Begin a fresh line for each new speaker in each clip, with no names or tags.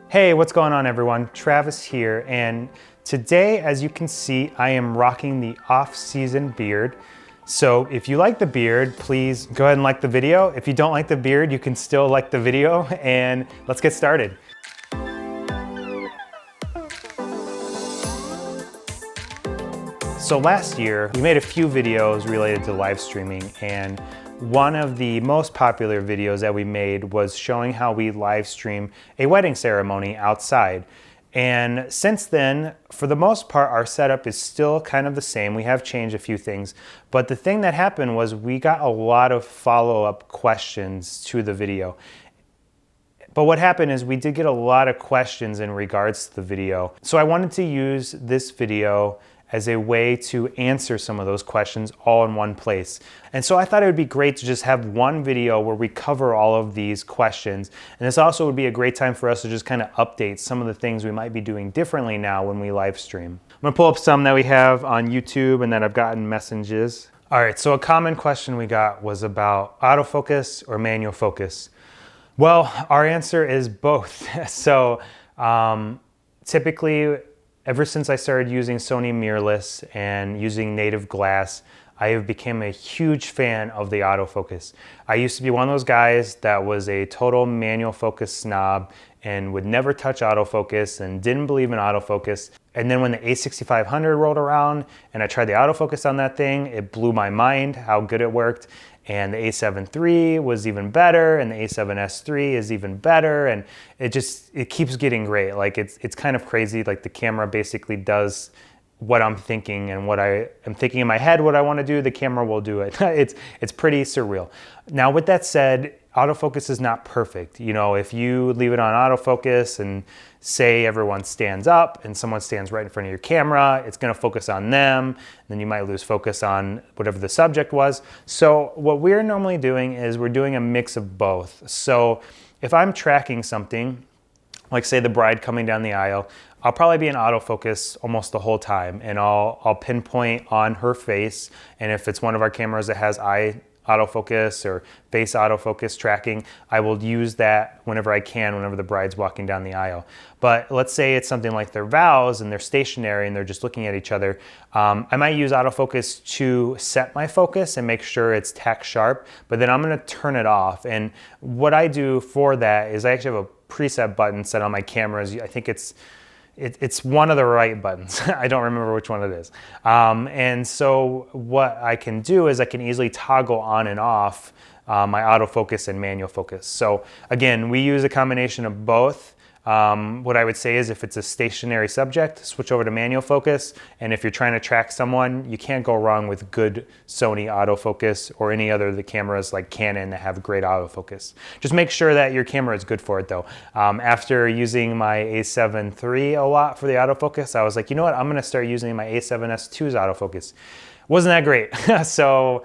Hey, what's going on everyone? Travis here, and today, as you can see, I am rocking the off-season beard. So if you like the beard, please go ahead and like the video. If you don't like the beard, you can still like the video, and let's get started. So last year, we made a few videos related to live streaming, and one of the most popular videos that we made was showing how we live stream a wedding ceremony outside. And since then, for the most part, our setup is still kind of the same. We have changed a few things, but the thing that happened was we got a lot of follow-up questions to the video. But what happened is we did get a lot of questions in regards to the video. So I wanted to use this video as a way to answer some of those questions all in one place. And so I thought it would be great to just have one video where we cover all of these questions. And this also would be a great time for us to just kind of update some of the things we might be doing differently now when we live stream. I'm gonna pull up some that we have on YouTube and that I've gotten messages. All right, so a common question we got was about autofocus or manual focus. Well, our answer is both. So typically, ever since I started using Sony mirrorless and using native glass, I have become a huge fan of the autofocus. I used to be one of those guys that was a total manual focus snob and would never touch autofocus and didn't believe in autofocus. And then when the A6500 rolled around and I tried the autofocus on that thing, it blew my mind how good it worked. And the A7 III was even better, and the A7S III is even better, and it keeps getting great. Like it's kind of crazy. Like the camera basically does what I'm thinking, and what I am thinking in my head what I want to do, the camera will do it. It's pretty surreal. Now with that said, autofocus is not perfect. You know, if you leave it on autofocus and say everyone stands up and someone stands right in front of your camera, it's gonna focus on them, then you might lose focus on whatever the subject was. So what we're normally doing is we're doing a mix of both. So if I'm tracking something, like say the bride coming down the aisle, I'll probably be in autofocus almost the whole time, and I'll pinpoint on her face, and if it's one of our cameras that has eye autofocus or face autofocus tracking, I will use that whenever I can, whenever the bride's walking down the aisle. But let's say it's something like their vows and they're stationary and they're just looking at each other. I might use autofocus to set my focus and make sure it's tack sharp, but then I'm gonna turn it off. And what I do for that is I actually have a preset button set on my cameras. I think it's one of the right buttons. I don't remember which one it is. And so what I can do is I can easily toggle on and off my autofocus and manual focus. So again, we use a combination of both. What I would say is if it's a stationary subject, switch over to manual focus. And if you're trying to track someone, you can't go wrong with good Sony autofocus or any other of the cameras like Canon that have great autofocus. Just make sure that your camera is good for it though. After using my A7 III a lot for the autofocus, I was like, you know what, I'm gonna start using my A7S II's autofocus. Wasn't that great. So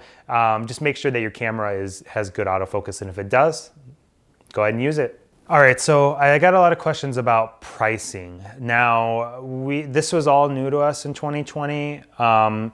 just make sure that your camera has good autofocus, and if it does, go ahead and use it. All right, so I got a lot of questions about pricing. Now, this was all new to us in 2020, so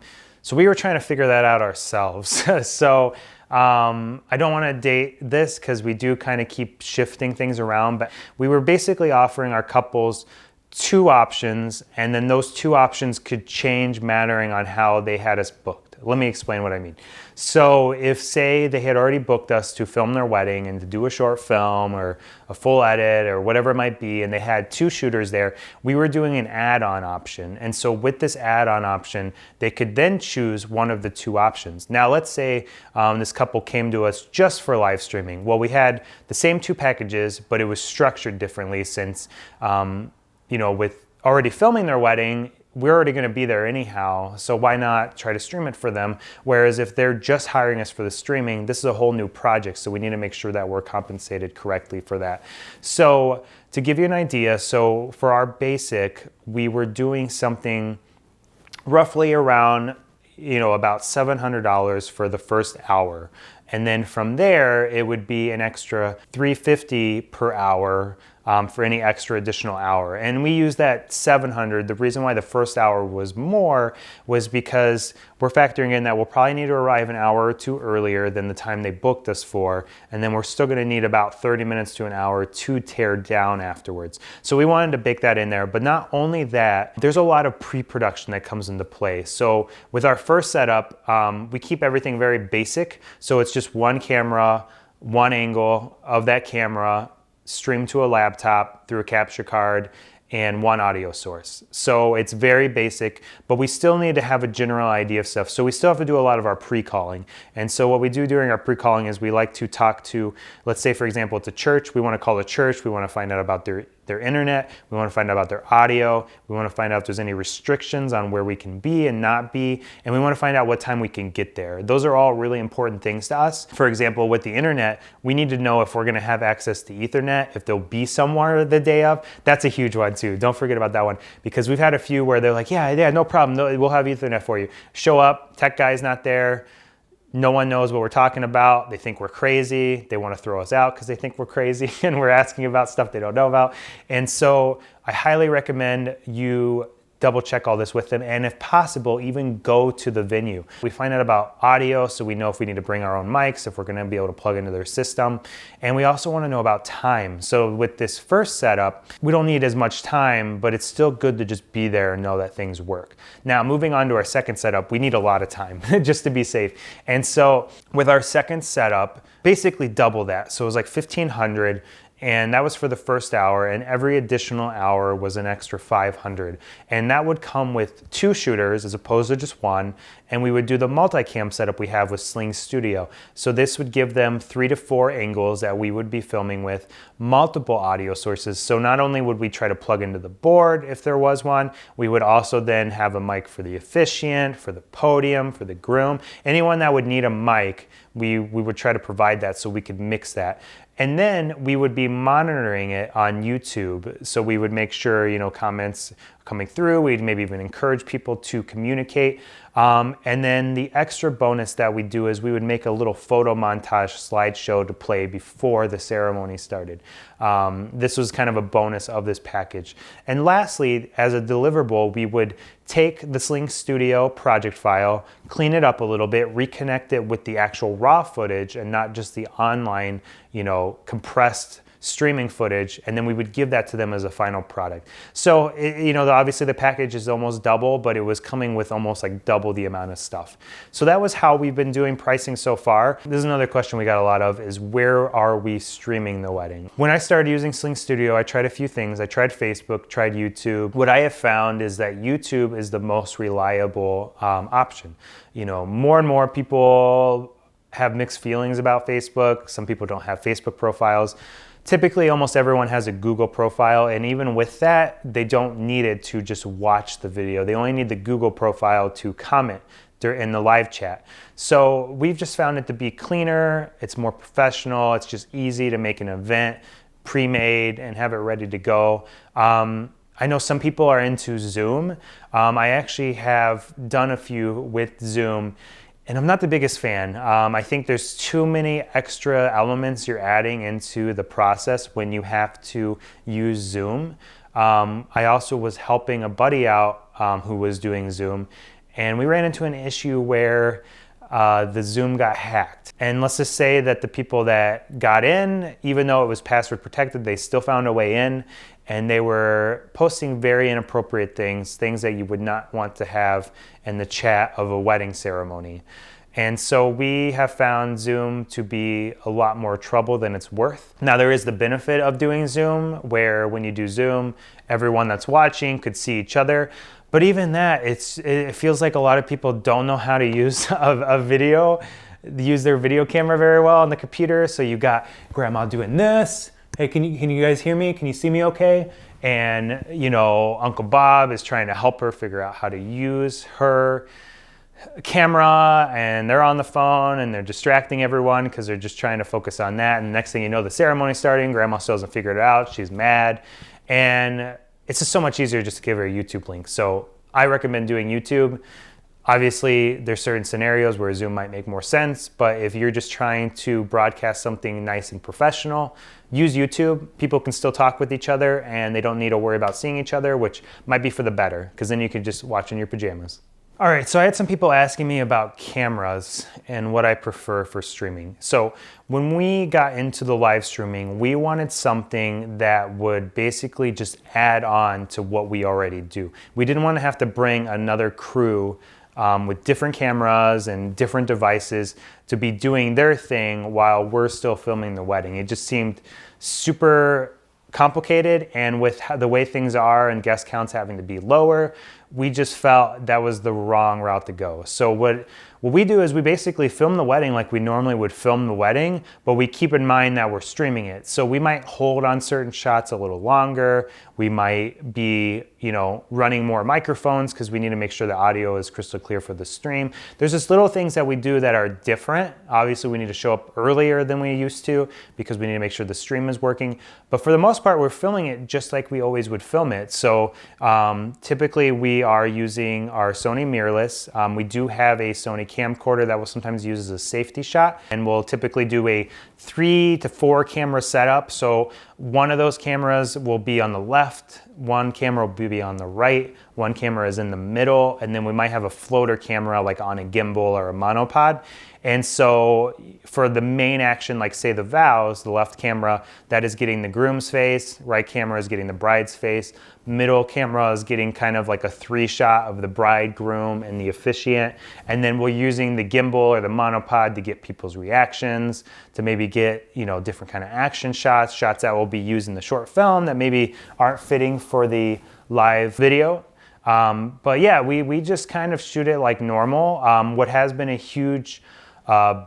we were trying to figure that out ourselves. So I don't want to date this because we do kind of keep shifting things around, but we were basically offering our couples two options, and then those two options could change mattering on how they had us booked. Let me explain what I mean. So if, say, they had already booked us to film their wedding and to do a short film or a full edit or whatever it might be, and they had two shooters there, we were doing an add-on option. And so with this add-on option, they could then choose one of the two options. Now, let's say this couple came to us just for live streaming. Well, we had the same two packages, but it was structured differently since, you know, with already filming their wedding, we're already going to be there anyhow, so why not try to stream it for them? Whereas if they're just hiring us for the streaming, this is a whole new project, so we need to make sure that we're compensated correctly for that. So to give you an idea, so for our basic, we were doing something roughly around, you know, about $700 for the first hour. And then from there, it would be an extra $350 per hour for any extra additional hour. And we use that 700. The reason why the first hour was more was because we're factoring in that we'll probably need to arrive an hour or two earlier than the time they booked us for, and then we're still going to need about 30 minutes to an hour to tear down afterwards. So we wanted to bake that in there. But not only that, there's a lot of pre-production that comes into play. So with our first setup, we keep everything very basic. So it's just one camera, one angle of that camera, streamed to a laptop through a capture card, and one audio source. So it's very basic, but we still need to have a general idea of stuff. So we still have to do a lot of our pre-calling. And so what we do during our pre-calling is we like to talk to, let's say for example, it's a church. We want to call a church. We want to find out about their internet. We want to find out about their audio. We want to find out if there's any restrictions on where we can be and not be. And we want to find out what time we can get there. Those are all really important things to us. For example, with the internet, we need to know if we're going to have access to Ethernet, if they'll be somewhere the day of. That's a huge one too. Don't forget about that one, because we've had a few where they're like, yeah, no problem. No, we'll have Ethernet for you. Show up, tech guy's not there. No one knows what we're talking about. They think we're crazy. They want to throw us out because they think we're crazy and we're asking about stuff they don't know about. And so I highly recommend you double check all this with them, and if possible, even go to the venue. We find out about audio, so we know if we need to bring our own mics, if we're gonna be able to plug into their system. And we also wanna know about time. So with this first setup, we don't need as much time, but it's still good to just be there and know that things work. Now, moving on to our second setup, we need a lot of time just to be safe. And so with our second setup, basically double that. So it was like 1,500. And that was for the first hour, and every additional hour was an extra 500. And that would come with 2 shooters as opposed to just one. And we would do the multicam setup we have with Sling Studio. So this would give them 3 to 4 angles that we would be filming with, multiple audio sources. So not only would we try to plug into the board if there was one, we would also then have a mic for the officiant, for the podium, for the groom. Anyone that would need a mic, we would try to provide that so we could mix that. And then we would be monitoring it on YouTube. So we would make sure, comments coming through. We'd maybe even encourage people to communicate. And then the extra bonus that we do is we would make a little photo montage slideshow to play before the ceremony started. This was kind of a bonus of this package. And lastly, as a deliverable, we would take the Sling Studio project file, clean it up a little bit, reconnect it with the actual raw footage and not just the online, compressed streaming footage, and then we would give that to them as a final product. So, obviously the package is almost double, but it was coming with almost like double the amount of stuff. So that was how we've been doing pricing so far. This is another question we got a lot of, is where are we streaming the wedding? When I started using Sling Studio, I tried a few things. I tried Facebook, tried YouTube. What I have found is that YouTube is the most reliable option. More and more people have mixed feelings about Facebook. Some people don't have Facebook profiles. Typically, almost everyone has a Google profile, and even with that, they don't need it to just watch the video. They only need the Google profile to comment in the live chat. So we've just found it to be cleaner, it's more professional, it's just easy to make an event pre-made and have it ready to go. I know some people are into Zoom. I actually have done a few with Zoom, and I'm not the biggest fan. I think there's too many extra elements you're adding into the process when you have to use Zoom. I also was helping a buddy out who was doing Zoom, and we ran into an issue where the Zoom got hacked. And let's just say that the people that got in, even though it was password protected, they still found a way in, and they were posting very inappropriate things that you would not want to have in the chat of a wedding ceremony. And so we have found Zoom to be a lot more trouble than it's worth. Now there is the benefit of doing Zoom, where when you do Zoom, everyone that's watching could see each other. But even that, it feels like a lot of people don't know how to use use their video camera very well on the computer. So you got grandma doing this. Hey, can you guys hear me? Can you see me okay? And Uncle Bob is trying to help her figure out how to use her camera, and they're on the phone and they're distracting everyone because they're just trying to focus on that. And the next thing you know, the ceremony's starting. Grandma still hasn't figured it out. She's mad. And it's just so much easier just to give her a YouTube link. So I recommend doing YouTube. Obviously, there's certain scenarios where Zoom might make more sense, but if you're just trying to broadcast something nice and professional, use YouTube. People can still talk with each other and they don't need to worry about seeing each other, which might be for the better, because then you can just watch in your pajamas. All right, so I had some people asking me about cameras and what I prefer for streaming. So when we got into the live streaming, we wanted something that would basically just add on to what we already do. We didn't want to have to bring another crew with different cameras and different devices to be doing their thing while we're still filming the wedding. It just seemed super complicated, and with the way things are and guest counts having to be lower, we just felt that was the wrong route to go. So what we do is we basically film the wedding like we normally would film the wedding, but we keep in mind that we're streaming it. So we might hold on certain shots a little longer. We might be, running more microphones because we need to make sure the audio is crystal clear for the stream. There's just little things that we do that are different. Obviously, we need to show up earlier than we used to because we need to make sure the stream is working. But for the most part, we're filming it just like we always would film it. So typically we are using our Sony mirrorless. We do have a Sony camcorder that we'll sometimes use as a safety shot, and we'll typically do a 3 to 4 camera setup. So one of those cameras will be on the left, one camera will be on the right, one camera is in the middle, and then we might have a floater camera like on a gimbal or a monopod. And so for the main action, like say the vows, the left camera, that is getting the groom's face, right camera is getting the bride's face, middle camera is getting kind of like a 3-shot of the bride, groom, and the officiant. And then we're using the gimbal or the monopod to get people's reactions, to maybe get, different kind of action shots that will be used in the short film that maybe aren't fitting for the live video. But yeah, we just kind of shoot it like normal. What has been a huge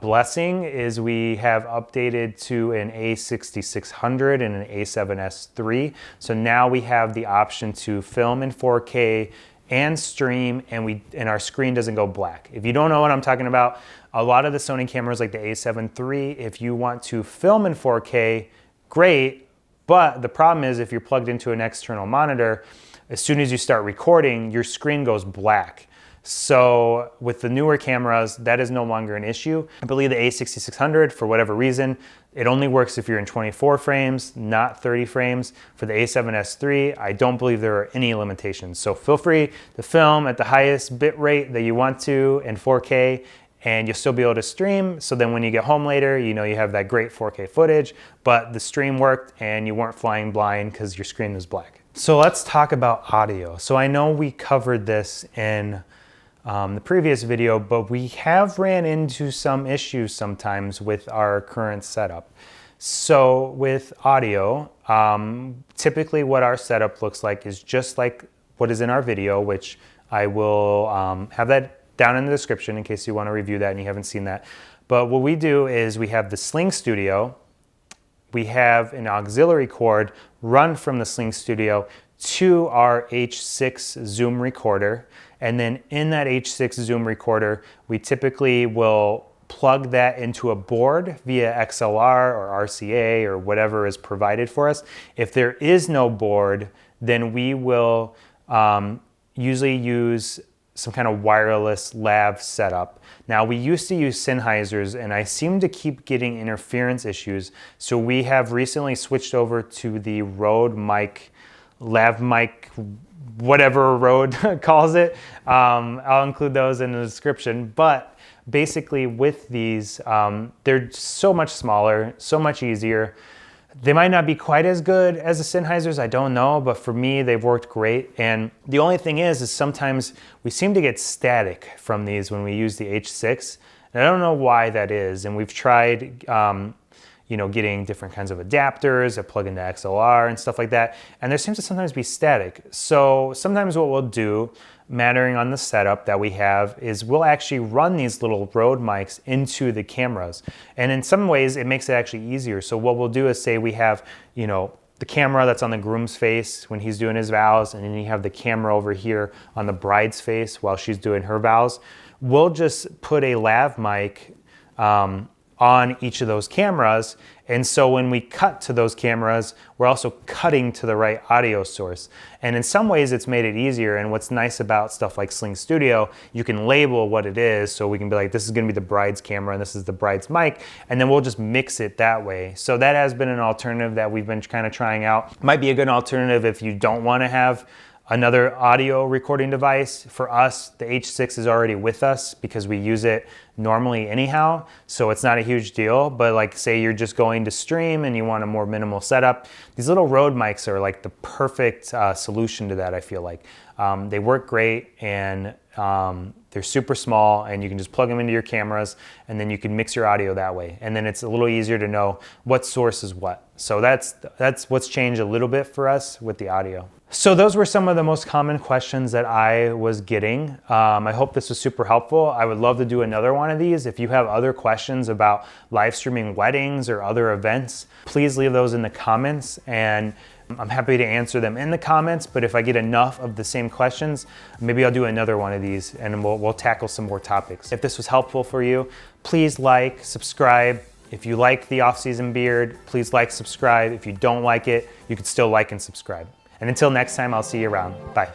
blessing is we have updated to an A6600 and an A7S III. So now we have the option to film in 4K and stream, and our screen doesn't go black. If you don't know what I'm talking about, a lot of the Sony cameras like the A7 III, if you want to film in 4K, great, but the problem is if you're plugged into an external monitor, as soon as you start recording, your screen goes black. So with the newer cameras, that is no longer an issue. I believe the A6600, for whatever reason, it only works if you're in 24 frames, not 30 frames. For the A7S III, I don't believe there are any limitations. So feel free to film at the highest bit rate that you want to in 4K, and you'll still be able to stream. So then when you get home later, you have that great 4K footage, but the stream worked and you weren't flying blind because your screen was black. So let's talk about audio. So I know we covered this in the previous video, but we have ran into some issues sometimes with our current setup. So with audio, typically what our setup looks like is just like what is in our video, which I will have that down in the description in case you want to review that and you haven't seen that. But what we do is we have the Sling Studio, we have an auxiliary cord run from the Sling Studio to our H6 Zoom recorder. And then in that H6 Zoom recorder, we typically will plug that into a board via XLR or RCA or whatever is provided for us. If there is no board, then we will usually use some kind of wireless lav setup. Now we used to use Sennheisers and I seem to keep getting interference issues. So we have recently switched over to the Rode mic, lav mic, whatever Rode calls it. I'll include those in the description. But basically with these, they're so much smaller, so much easier. They might not be quite as good as the Sennheisers, I don't know, but for me, they've worked great. And the only thing is sometimes we seem to get static from these when we use the H6. And I don't know why that is. And we've tried, getting different kinds of adapters that plug into XLR and stuff like that. And there seems to sometimes be static. So sometimes what we'll do, mattering on the setup that we have, is we'll actually run these little Rode mics into the cameras. And in some ways, it makes it actually easier. So what we'll do is say we have, the camera that's on the groom's face when he's doing his vows, and then you have the camera over here on the bride's face while she's doing her vows. We'll just put a lav mic on each of those cameras. And so when we cut to those cameras, we're also cutting to the right audio source. And in some ways it's made it easier. And what's nice about stuff like Sling Studio, you can label what it is. So we can be like, this is gonna be the bride's camera and this is the bride's mic. And then we'll just mix it that way. So that has been an alternative that we've been kind of trying out. Might be a good alternative if you don't wanna have another audio recording device. For us, the H6 is already with us because we use it normally anyhow, so it's not a huge deal. But like say you're just going to stream and you want a more minimal setup, these little Rode mics are like the perfect solution to that, I feel like. They work great and they're super small and you can just plug them into your cameras and then you can mix your audio that way. And then it's a little easier to know what source is what. So that's what's changed a little bit for us with the audio. So those were some of the most common questions that I was getting. I hope this was super helpful. I would love to do another one of these. If you have other questions about live streaming weddings or other events, please leave those in the comments and I'm happy to answer them in the comments, but if I get enough of the same questions, maybe I'll do another one of these and we'll tackle some more topics. If this was helpful for you, please like, subscribe. If you like the off-season beard, please like, subscribe. If you don't like it, you can still like and subscribe. And until next time, I'll see you around. Bye.